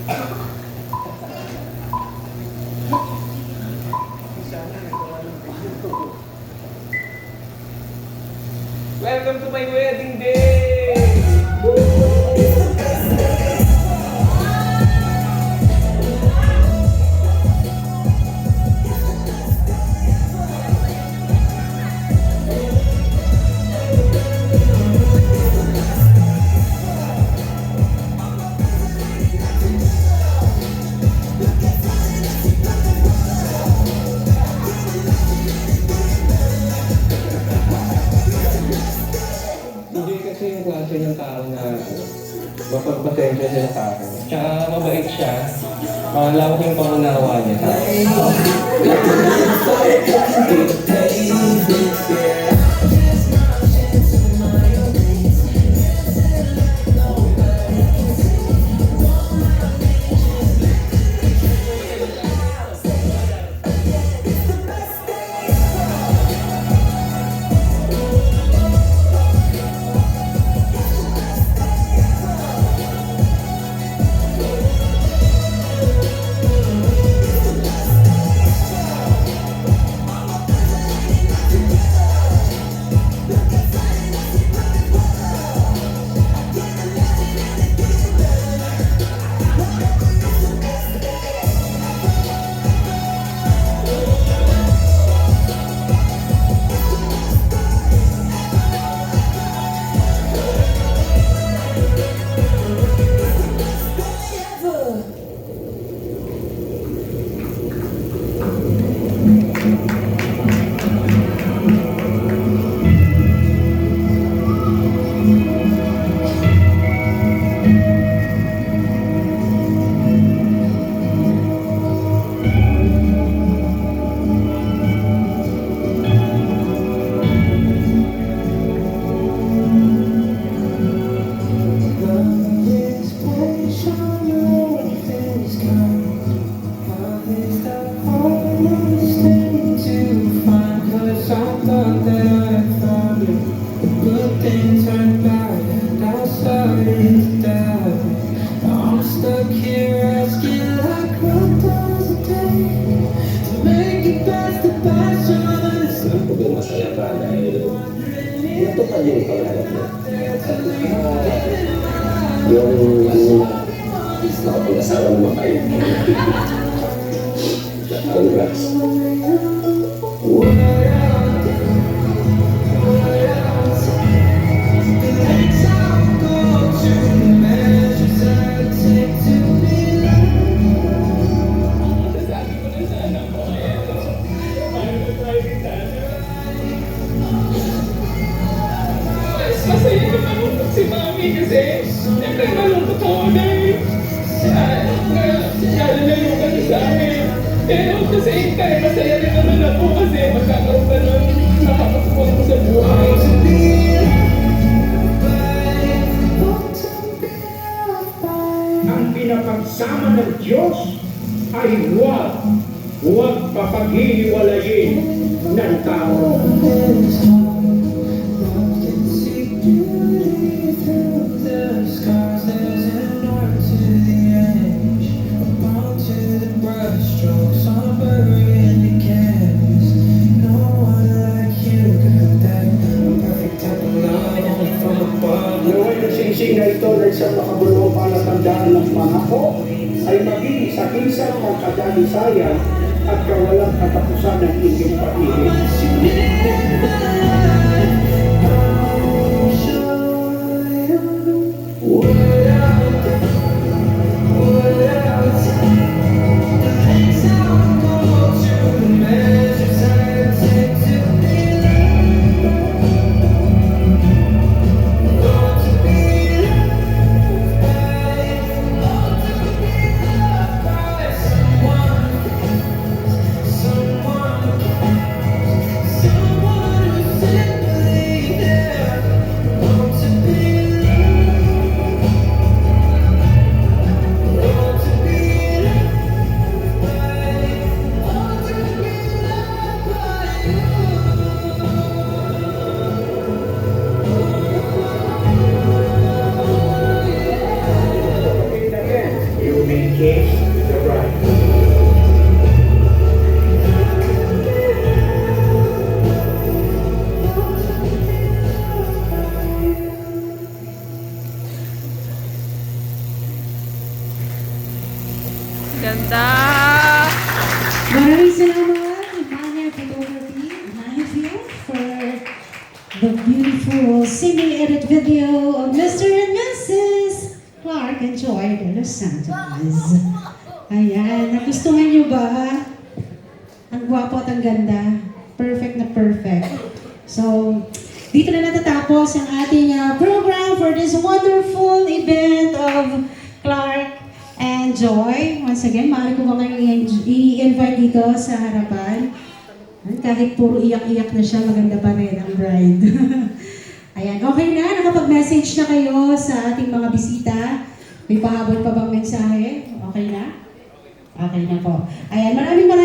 Welcome to my wedding day! Hindi kasi yung klase ng tao na mapagpasensya siya sa akin. Tsaka mabait siya. Malawak yung pangunawa niya sa akin. Masaya ka dahil natupad yung pangarap mo. Yung nakapag-asawa naman kayo. Congrats. Masaya yung malungkot si Mami kasi siyempre malungkot ako dahil nalalayo ka na sa amin. Pero at the same time, masaya rin naman ako kasi magkakaroon ka ng nakakatuwa ko sa buhay. Ang pinapagsama ng Diyos ay huwag papaghihiwalayin ng tao. Naway na singsing na ito na isang makabulong palatandaan ng pangako ay maging sa kisang ng kadalisayan at kawalang katapusan ng inyong pag-ibig. Ganda! Maraming salamat, Manya Photography, Mayfield, for the beautiful semi-edit video of Mr. and Mrs. Clark and Joy de Los Santos. Ayan, nagustuhan niyo ba? Ang gwapo at ang ganda. Perfect na perfect. So, dito na natatapos ang ating program for this wonderful event of Clark and Joy. Once again, maaari ko ba kayong i-invite dito sa harapan? Kahit puro iyak-iyak na siya, maganda pa rin ang bride. Ayan, okay na? Nakapag-message na kayo sa ating mga bisita. May pahabol pa bang mensahe? Okay na? Okay na po. Ayan, maraming